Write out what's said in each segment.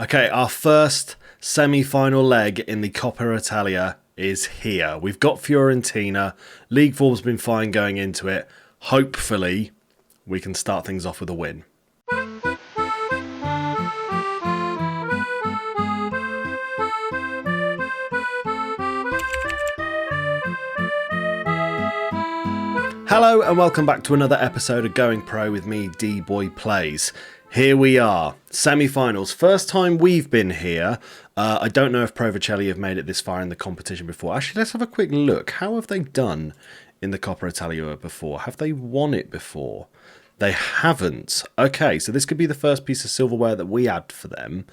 Okay, our first semi-final leg in the Coppa Italia is here. We've got Fiorentina. League form's been fine going into it. Hopefully, we can start things off with a win. Hello and welcome back to another episode of Going Pro with me, D-Boy Plays. Here we are, semi-finals. First time we've been here. I don't know if Vercelli have made it this far in the competition before. Actually, let's have a quick look. How have they done in the Coppa Italia before? Have they won it before? They haven't. Okay, so this could be the first piece of silverware that we add for them.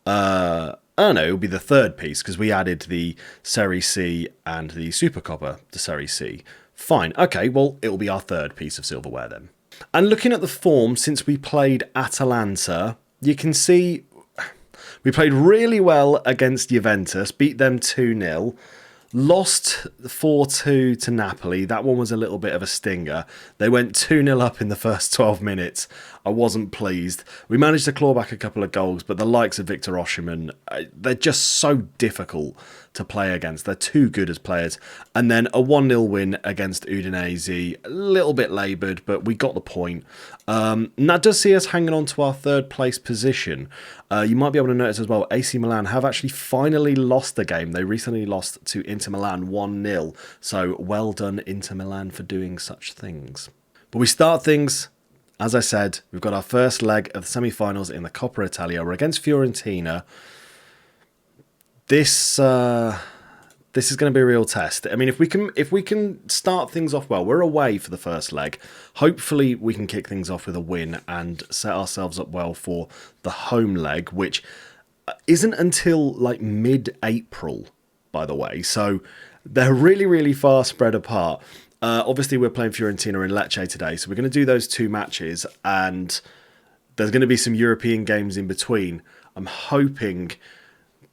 I don't know, it'll be the third piece because we added the Serie C and the Super Coppa to Serie C. Fine. Okay, well, it'll be our third piece of silverware then. And looking at the form since we played Atalanta, you can see we played really well against Juventus, beat them 2-0, lost 4-2 to Napoli. That one was a little bit of a stinger. They went 2-0 up in the first 12 minutes. I wasn't pleased. We managed to claw back a couple of goals, but the likes of Victor Osimhen, they're just so difficult to play against. They're too good as players. And then a 1-0 win against Udinese. A little bit laboured, but we got the point. And that does see us hanging on to our third place position. You might be able to notice as well, AC Milan have actually finally lost the game. They recently lost to Inter Milan 1-0. So well done, Inter Milan, for doing such things. But we start things, as I said, we've got our first leg of the semi-finals in the Coppa Italia. We're against Fiorentina. This is going to be a real test. I mean, if we can start things off well, we're away for the first leg. Hopefully, we can kick things off with a win and set ourselves up well for the home leg, which isn't until like mid-April, by the way. So they're really, really far spread apart. Obviously, we're playing Fiorentina in Lecce today, so we're going to do those two matches, and there's going to be some European games in between. I'm hoping,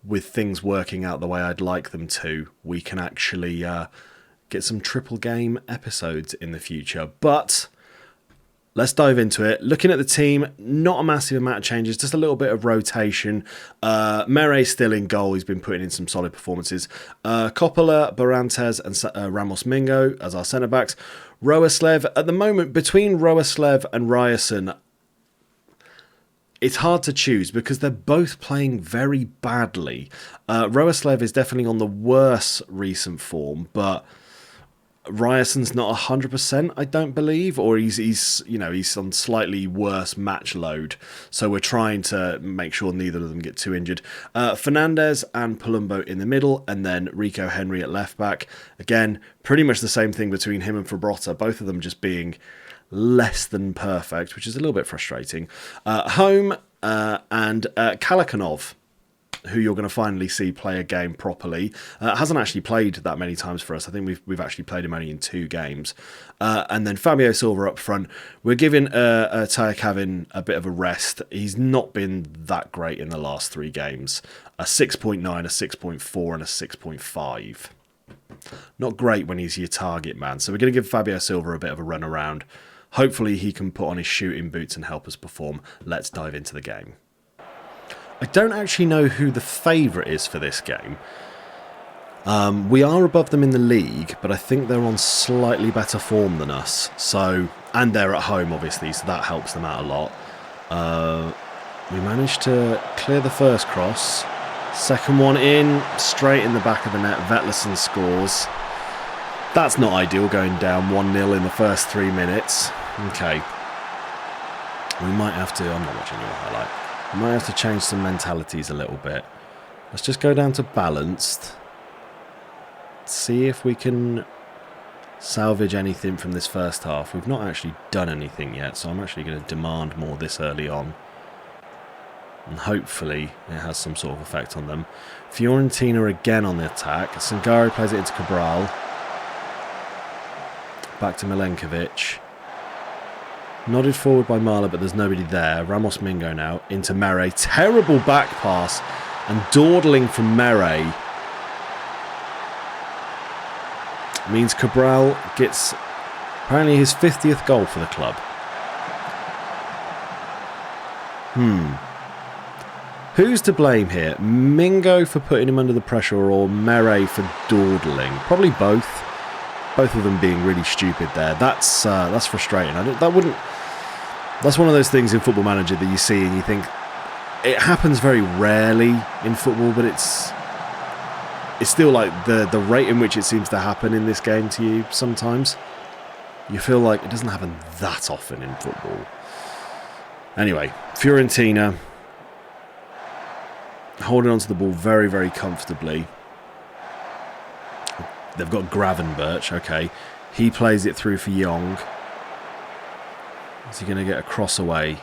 with things working out the way I'd like them to, we can actually get some triple game episodes in the future. But let's dive into it. Looking at the team, not a massive amount of changes, just a little bit of rotation. Mere's still in goal. He's been putting in some solid performances. Coppola, Barantes and Ramos Mingo as our centre-backs. Roeslev, at the moment, between Roeslev and Ryerson, it's hard to choose because they're both playing very badly. Roeslev is definitely on the worse recent form, but Ryerson's not 100%, I don't believe, or he's on slightly worse match load. So we're trying to make sure neither of them get too injured. Fernandez and Palumbo in the middle, and then Rico Henry at left back. Again, pretty much the same thing between him and Frabotta, both of them just being less than perfect, which is a little bit frustrating. Home and Kalakanov, who you're going to finally see play a game properly. Hasn't actually played that many times for us. I think we've actually played him only in 2 games. And then Fabio Silva up front. We're giving Taya Kavin a bit of a rest. He's not been that great in the last 3 games. A 6.9, a 6.4 and a 6.5. Not great when he's your target man. So we're going to give Fabio Silva a bit of a run around. Hopefully he can put on his shooting boots and help us perform. Let's dive into the game. I don't actually know who the favourite is for this game. We are above them in the league, but I think they're on slightly better form than us. And they're at home, obviously, so that helps them out a lot. We managed to clear the first cross. Second one in, straight in the back of the net. Vettelson scores. That's not ideal, going down 1-0 in the first 3 minutes. Okay. We might have to... I'm not watching your highlight. We might have to change some mentalities a little bit. Let's just go down to balanced. See if we can salvage anything from this first half. We've not actually done anything yet, so I'm actually going to demand more this early on. And hopefully it has some sort of effect on them. Fiorentina again on the attack. Sangari plays it into Cabral. Back to Milenkovic. Nodded forward by Marla, but there's nobody there. Ramos Mingo now into Mere. Terrible back pass and dawdling from Mere means Cabral gets apparently his 50th goal for the club. Who's to blame here? Mingo for putting him under the pressure or Mere for dawdling? Probably both. Both of them being really stupid there. That's frustrating. That's one of those things in Football Manager that you see and you think it happens very rarely in football, but it's still like the rate in which it seems to happen in this game to you sometimes. You feel like it doesn't happen that often in football. Anyway, Fiorentina holding onto the ball very, very comfortably. They've got Gravenberch, okay. He plays it through for Young. Is he going to get a cross away?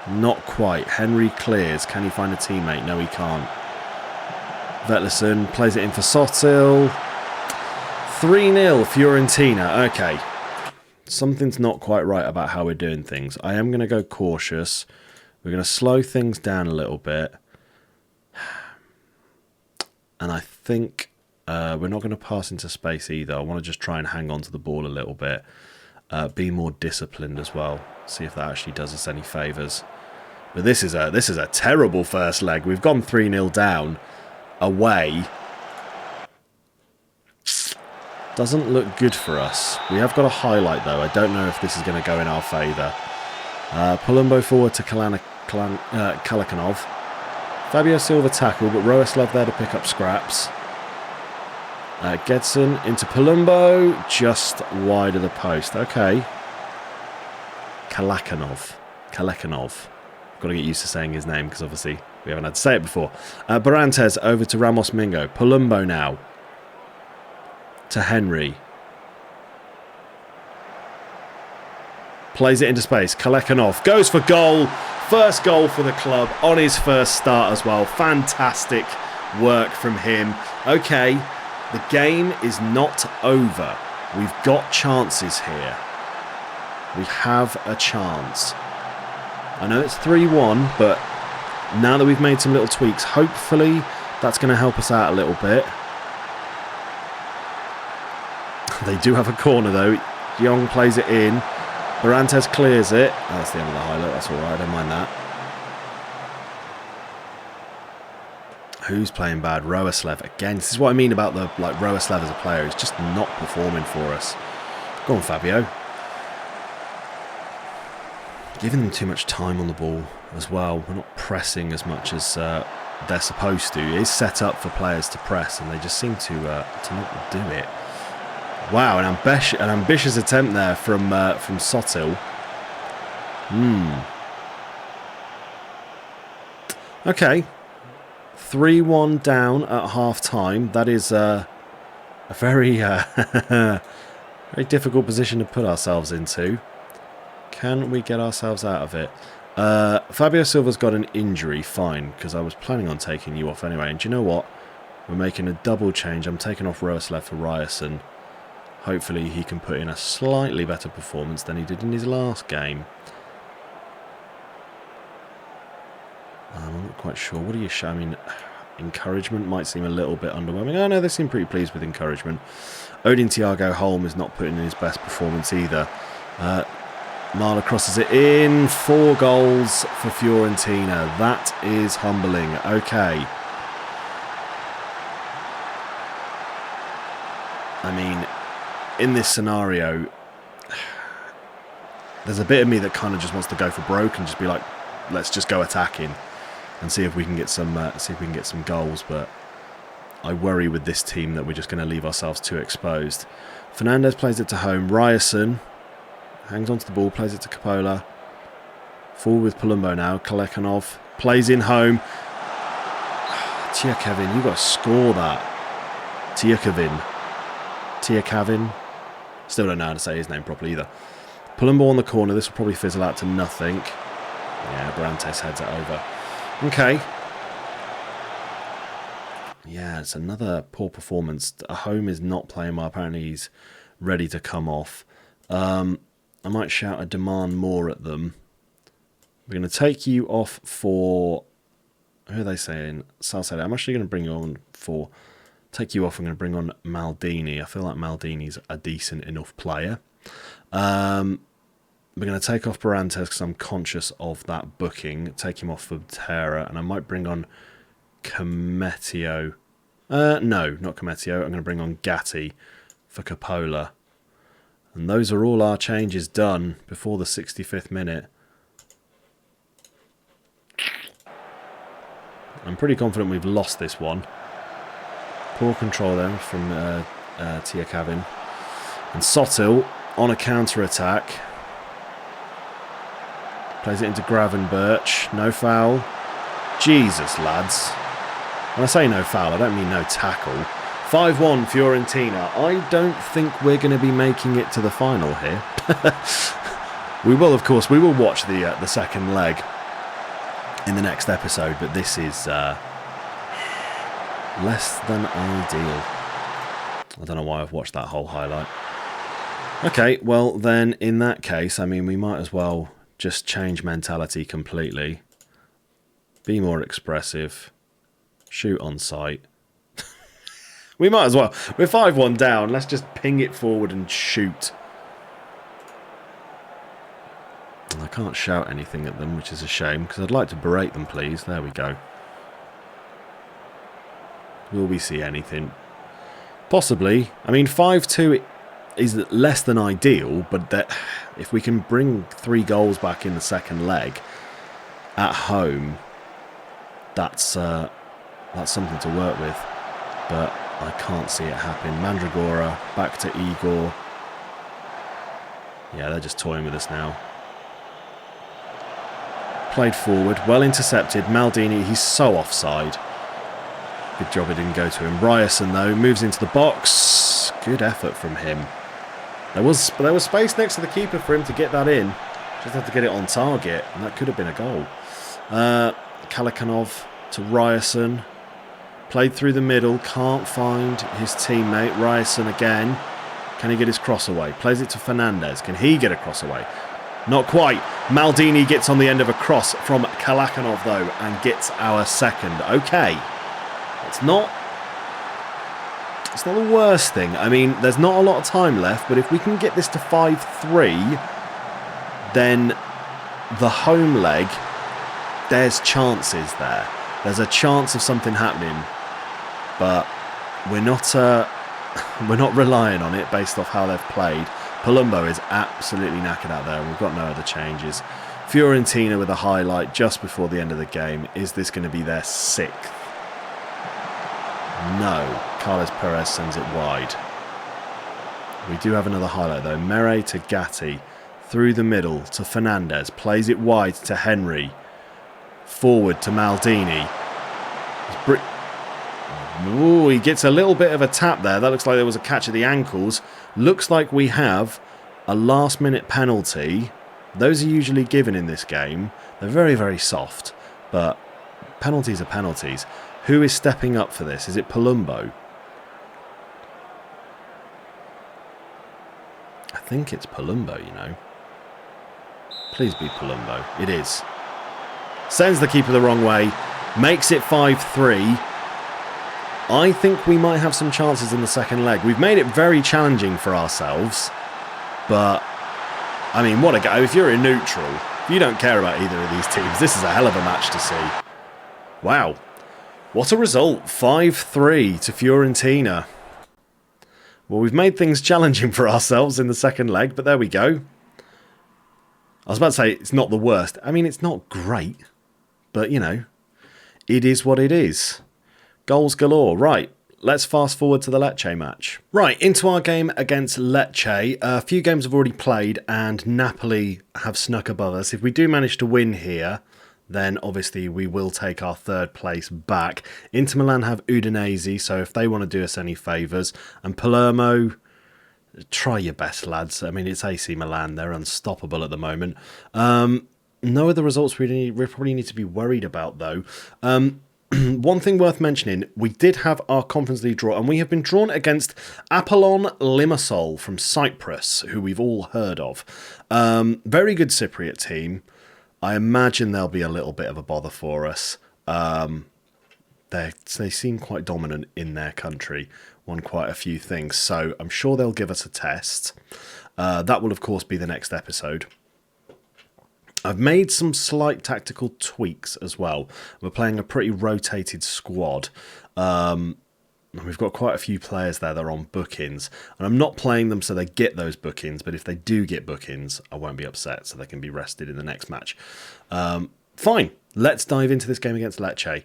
Not quite. Henry clears. Can he find a teammate? No, he can't. Vettelson plays it in for Sotil. 3-0 Fiorentina. Okay. Something's not quite right about how we're doing things. I am going to go cautious. We're going to slow things down a little bit. And I think we're not going to pass into space either. I want to just try and hang on to the ball a little bit. Be more disciplined as well. See if that actually does us any favours. But this is a terrible first leg. We've gone 3-0 down. Away. Doesn't look good for us. We have got a highlight though. I don't know if this is going to go in our favour. Palumbo forward to Kalakanov. Fabio Silva tackle, but Roeslav there to pick up scraps. Gedson into Palumbo, just wide of the post. Okay. Kalakanov. Got to get used to saying his name because obviously we haven't had to say it before. Barantes over to Ramos Mingo. Palumbo now. To Henry. Plays it into space. Kalekanov goes for goal. First goal for the club on his first start as well. Fantastic work from him. Okay, the game is not over. We've got chances here. We have a chance. I know it's 3-1, but now that we've made some little tweaks, hopefully that's going to help us out a little bit. They do have a corner though. Young plays it in. Barantes clears it. Oh, that's the end of the highlight. That's all right. I don't mind that. Who's playing bad? Roeslav again. This is what I mean about the Roeslav as a player. He's just not performing for us. Go on, Fabio. Giving them too much time on the ball as well. We're not pressing as much as they're supposed to. It is set up for players to press, and they just seem to not do it. Wow, an ambitious attempt there from Sotil. Okay. 3-1 down at half-time. That is a very, very difficult position to put ourselves into. Can we get ourselves out of it? Fabio Silva's got an injury. Fine, because I was planning on taking you off anyway. And do you know what? We're making a double change. I'm taking off Roeslav for Ryerson. Hopefully he can put in a slightly better performance than he did in his last game. I'm not quite sure. What do you show? I mean, encouragement might seem a little bit underwhelming. Oh no, they seem pretty pleased with encouragement. Odin Thiago Holm is not putting in his best performance either. Marla crosses it in. 4 goals for Fiorentina. That is humbling. Okay. I mean, in this scenario, there's a bit of me that kind of just wants to go for broke and just be like, let's just go attacking and see if we can get some goals. But I worry with this team that we're just going to leave ourselves too exposed. Fernandez plays it to home. Ryerson hangs onto the ball, plays it to Coppola. Forward with Palumbo now. Kalekanov plays in home. Tia Kevin, you've got to score that. Tia Kevin. Still don't know how to say his name properly either. Palumbo on the corner. This will probably fizzle out to nothing. Yeah, Barantes heads it over. Okay. Yeah, it's another poor performance. Home is not playing well. Apparently he's ready to come off. I might shout a demand more at them. We're going to take you off for... Who are they saying? Salcedo. I'm actually going to bring you on for... Take you off. I'm going to bring on Maldini. I feel like Maldini's a decent enough player. We're going to take off Barantes because I'm conscious of that booking. Take him off for Terra, and I might bring on Cometio. No, not Cometio. I'm going to bring on Gatti for Coppola. And those are all our changes done before the 65th minute. I'm pretty confident we've lost this one. Poor control there from Tia Cavin. And Sotil on a counter-attack. Plays it into Gravenberch. No foul. Jesus, lads. When I say no foul, I don't mean no tackle. 5-1 Fiorentina. I don't think we're going to be making it to the final here. We will, of course, we will watch the second leg in the next episode, but this is less than ideal. I don't know why I've watched that whole highlight. Okay, well then, in that case, I mean, we might as well just change mentality completely. Be more expressive. Shoot on sight. We might as well. We're 5-1 down. Let's just ping it forward and shoot. I can't shout anything at them, which is a shame, because I'd like to berate them, please. There we go. Will we see anything? Possibly. I mean, 5-2 is less than ideal, but that if we can bring 3 goals back in the second leg at home, that's something to work with. But I can't see it happen. Mandragora back to Igor. Yeah, they're just toying with us now. Played forward, well intercepted. Maldini, he's so offside. Good job it didn't go to him. Ryerson, though, moves into the box. Good effort from him. There was space next to the keeper for him to get that in. Just had to get it on target, and that could have been a goal. Kalakanov to Ryerson. Played through the middle, can't find his teammate. Ryerson again. Can he get his cross away? Plays it to Fernandez. Can he get a cross away? Not quite. Maldini gets on the end of a cross from Kalakanov, though, and gets our second. Okay. It's not the worst thing. I mean, there's not a lot of time left, but if we can get this to 5-3, then the home leg, there's chances there. There's a chance of something happening, but we're not relying on it based off how they've played. Palumbo is absolutely knackered out there. We've got no other changes. Fiorentina with a highlight just before the end of the game. Is this going to be their 6th? No. Carlos Perez sends it wide. We do have another highlight though. Mere to Gatti. Through the middle to Fernandez. Plays it wide to Henry. Forward to Maldini. Ooh, he gets a little bit of a tap there. That looks like there was a catch at the ankles. Looks like we have a last-minute penalty. Those are usually given in this game. They're very, very soft, but penalties are penalties. Who is stepping up for this? Is it Palumbo? I think it's Palumbo, you know. Please be Palumbo. It is. Sends the keeper the wrong way. Makes it 5-3. I think we might have some chances in the second leg. We've made it very challenging for ourselves. But, I mean, what a go. If you're a neutral, if you don't care about either of these teams, this is a hell of a match to see. Wow. What a result. 5-3 to Fiorentina. Well, we've made things challenging for ourselves in the second leg, but there we go. I was about to say it's not the worst. I mean, it's not great. But, you know, it is what it is. Goals galore. Right, let's fast forward to the Lecce match. Right, into our game against Lecce. A few games have already played and Napoli have snuck above us. If we do manage to win here, then obviously we will take our 3rd place back. Inter Milan have Udinese, so if they want to do us any favours. And Palermo, try your best, lads. I mean, it's AC Milan. They're unstoppable at the moment. No other results we probably need to be worried about, though. One thing worth mentioning, we did have our Conference League draw, and we have been drawn against Apollon Limassol from Cyprus, who we've all heard of. Very good Cypriot team. I imagine they'll be a little bit of a bother for us. They seem quite dominant in their country, won quite a few things, so I'm sure they'll give us a test. That will, of course, be the next episode. I've made some slight tactical tweaks as well. We're playing a pretty rotated squad. And we've got quite a few players there that are on bookings. And I'm not playing them so they get those bookings, but if they do get bookings, I won't be upset, so they can be rested in the next match. Fine, let's dive into this game against Lecce.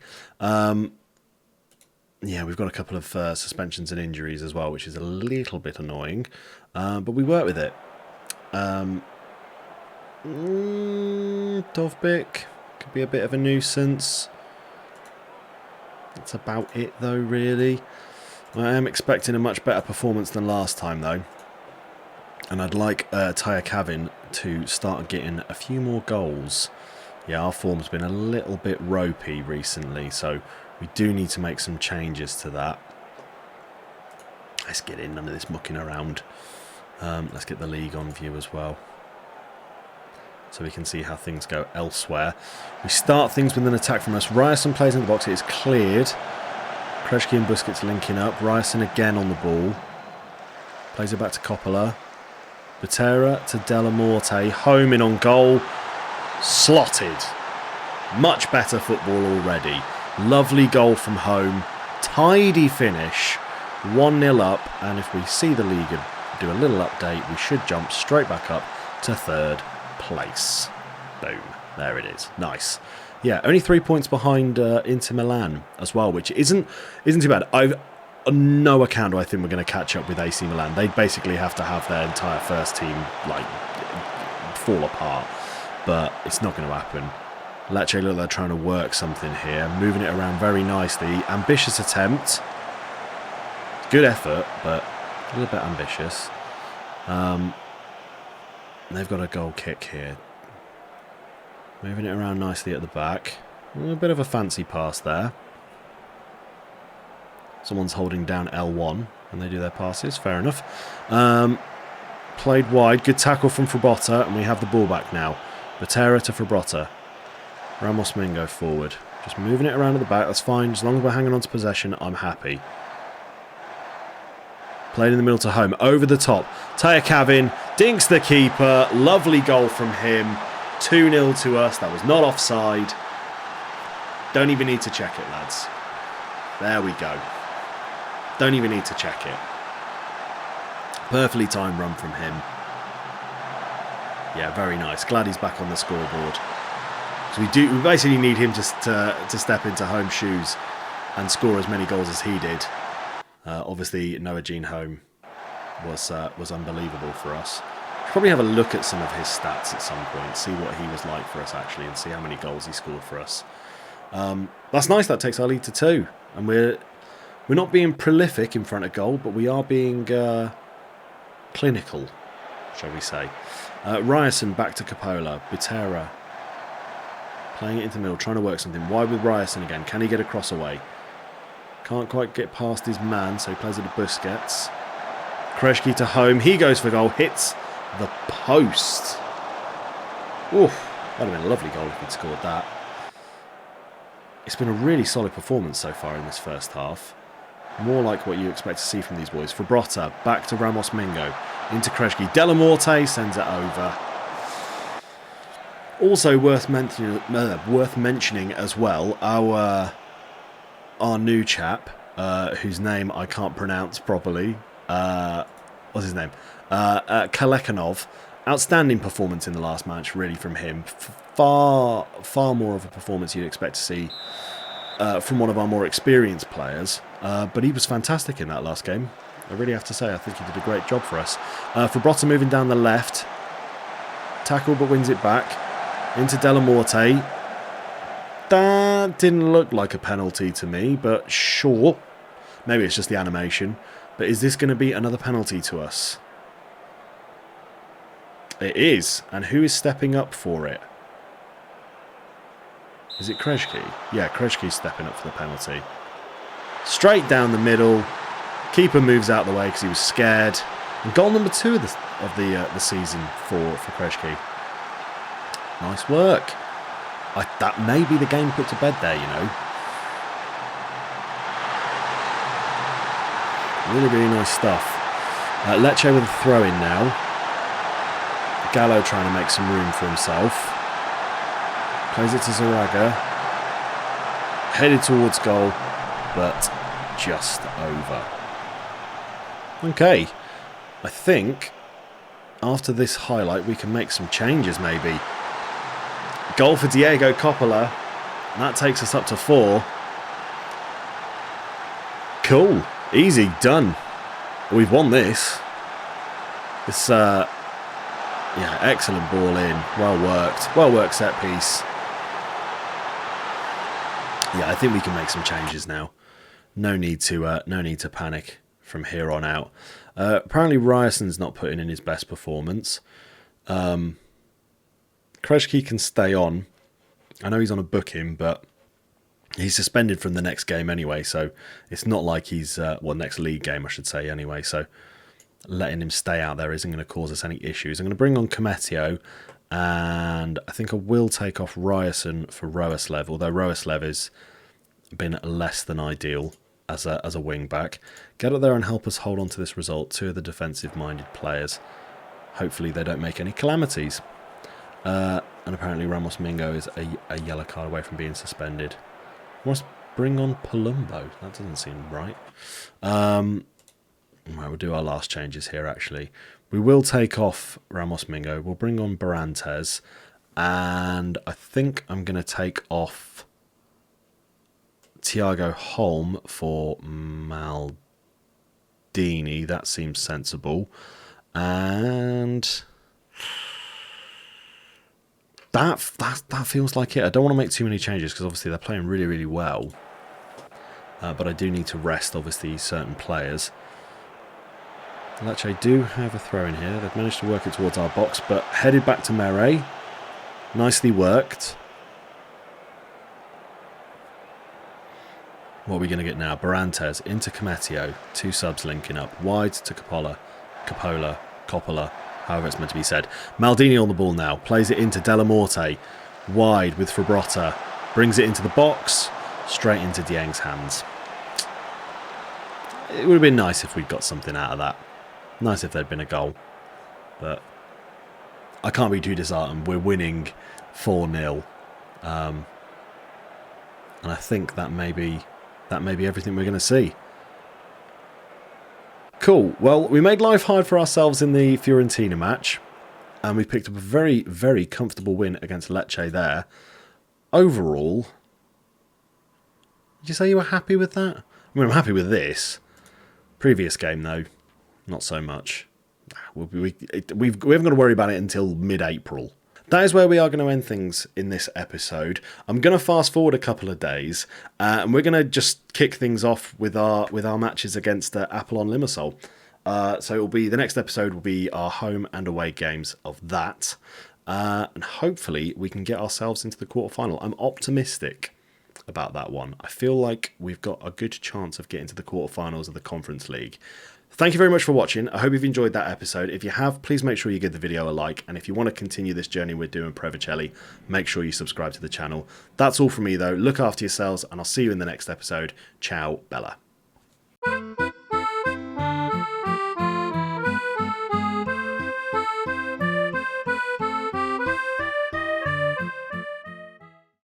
Yeah, we've got a couple of suspensions and injuries as well, which is a little bit annoying. But we work with it. Dovbik could be a bit of a nuisance. That's about it though, really. I am expecting a much better performance than last time though. And I'd like Taya Kavin to start getting a few more goals. Yeah, our form's been a little bit ropey recently, so we do need to make some changes to that. Let's get in, none of this mucking around. Let's get the league on view as well, so we can see how things go elsewhere. We start things with an attack from us. Ryerson plays in the box. It is cleared. Kreshki and Busquets linking up. Ryerson again on the ball. Plays it back to Coppola. Butera to Della Morte. Home in on goal. Slotted. Much better football already. Lovely goal from home. Tidy finish. 1-0 up. And if we see the league do a little update, we should jump straight back up to third place. Boom. There it is. Nice. Yeah, only 3 points behind Inter Milan as well, which isn't too bad. On no account do I think we're going to catch up with AC Milan. They basically have to have their entire first team like fall apart, but it's not going to happen. Lecce look, they're trying to work something here, moving it around very nicely. Ambitious attempt. Good effort, but a little bit ambitious. They've got a goal kick here. Moving it around nicely at the back. A bit of a fancy pass there. Someone's holding down L1 when they do their passes. Fair enough. Played wide. Good tackle from Frabotta, and we have the ball back now. Butera to Frabotta. Ramos Mingo forward. Just moving it around at the back. That's fine. As long as we're hanging on to possession, I'm happy. Played in the middle to home. Over the top. Taya Kavin dinks the keeper. Lovely goal from him. 2-0 to us. That was not offside. Don't even need to check it, lads. There we go. Don't even need to check it. Perfectly timed run from him. Yeah, very nice. Glad he's back on the scoreboard. So we basically need him to step into home shoes and score as many goals as he did. Obviously, Noah Jean Home was unbelievable for us. Probably have a look at some of his stats at some point, see what he was like for us actually, and see how many goals he scored for us. That's nice. That takes our lead to 2, and we're not being prolific in front of goal, but we are being clinical, shall we say. Ryerson back to Coppola. Butera playing it into the middle, trying to work something. Wide with Ryerson again. Can he get a cross away? Can't quite get past his man, so he plays it to Busquets. Kreshki to home. He goes for goal. Hits the post. Oof. That would have been a lovely goal if he'd scored that. It's been a really solid performance so far in this first half. More like what you expect to see from these boys. Frabotta back to Ramos Mingo. Into Kreshki. Della Morte sends it over. Also worth mentioning as well, our new chap, whose name I can't pronounce properly. What's his name? Kalekhanov. Outstanding performance in the last match, really, from him. Far more of a performance you'd expect to see from one of our more experienced players. But he was fantastic in that last game. I really have to say, I think he did a great job for us. Frabotta moving down the left. Tackle but wins it back. Into Della Morte. That didn't look like a penalty to me, but sure. Maybe it's just the animation. But is this going to be another penalty to us? It is. And who is stepping up for it? Is it Kreshki? Yeah, Kreshki's stepping up for the penalty. Straight down the middle. Keeper moves out of the way because he was scared. And goal number 2 of the season for Kreshki. Nice work. That may be the game put to bed there, you know. Really, really nice stuff. Lecce with a throw-in now. Gallo trying to make some room for himself. Plays it to Zaraga. Headed towards goal, but just over. Okay, I think after this highlight we can make some changes maybe. Goal for Diego Coppola. That takes us up to 4. Cool. Easy. Done. We've won this. This, yeah, excellent ball in. Well worked. Well worked set piece. Yeah, I think we can make some changes now. No need to panic from here on out. Apparently Ryerson's not putting in his best performance. Krejci can stay on. I know he's on a booking, but he's suspended from the next game anyway, so it's not like he's... well, next league game, I should say, anyway. So letting him stay out there isn't going to cause us any issues. I'm going to bring on Cometio, and I think I will take off Ryerson for Roeslev, although Roeslev has been less than ideal as a wing-back. Get up there and help us hold on to this result. 2 of the defensive-minded players. Hopefully they don't make any calamities. And apparently Ramos Mingo is a yellow card away from being suspended. Must bring on Palumbo. That doesn't seem right. Right, we'll do our last changes here, actually. We will take off Ramos Mingo. We'll bring on Barantes. And I think I'm going to take off Thiago Holm for Maldini. That seems sensible. And... That feels like it. I don't want to make too many changes because obviously they're playing really, really well. But I do need to rest, obviously, certain players. Lecce do have a throw in here. They've managed to work it towards our box, but headed back to Mere. Nicely worked. What are we going to get now? Barantes into Cometio. 2 subs linking up. Wide to Coppola, however it's meant to be said. Maldini on the ball now. Plays it into Della Morte. Wide with Frabotta. Brings it into the box. Straight into Dieng's hands. It would have been nice if we'd got something out of that. Nice if there'd been a goal. But I can't be too disheartened. We're winning 4-0. And I think that may be everything we're going to see. Cool. Well, we made life hard for ourselves in the Fiorentina match, and we picked up a very, very comfortable win against Lecce there. Overall, did you say you were happy with that? I mean, I'm happy with this. Previous game, though, not so much. We haven't got to worry about it until mid-April. That is where we are going to end things in this episode. I'm going to fast forward a couple of days, and we're going to just kick things off with our matches against Apollon Limassol. So it'll be the next episode will be our home and away games of that, and hopefully we can get ourselves into the quarterfinal. I'm optimistic about that one. I feel like we've got a good chance of getting to the quarterfinals of the Conference League. Thank you very much for watching. I hope you've enjoyed that episode. If you have, please make sure you give the video a like. And if you want to continue this journey we're doing for Vercelli, make sure you subscribe to the channel. That's all from me, though. Look after yourselves, and I'll see you in the next episode. Ciao, Bella.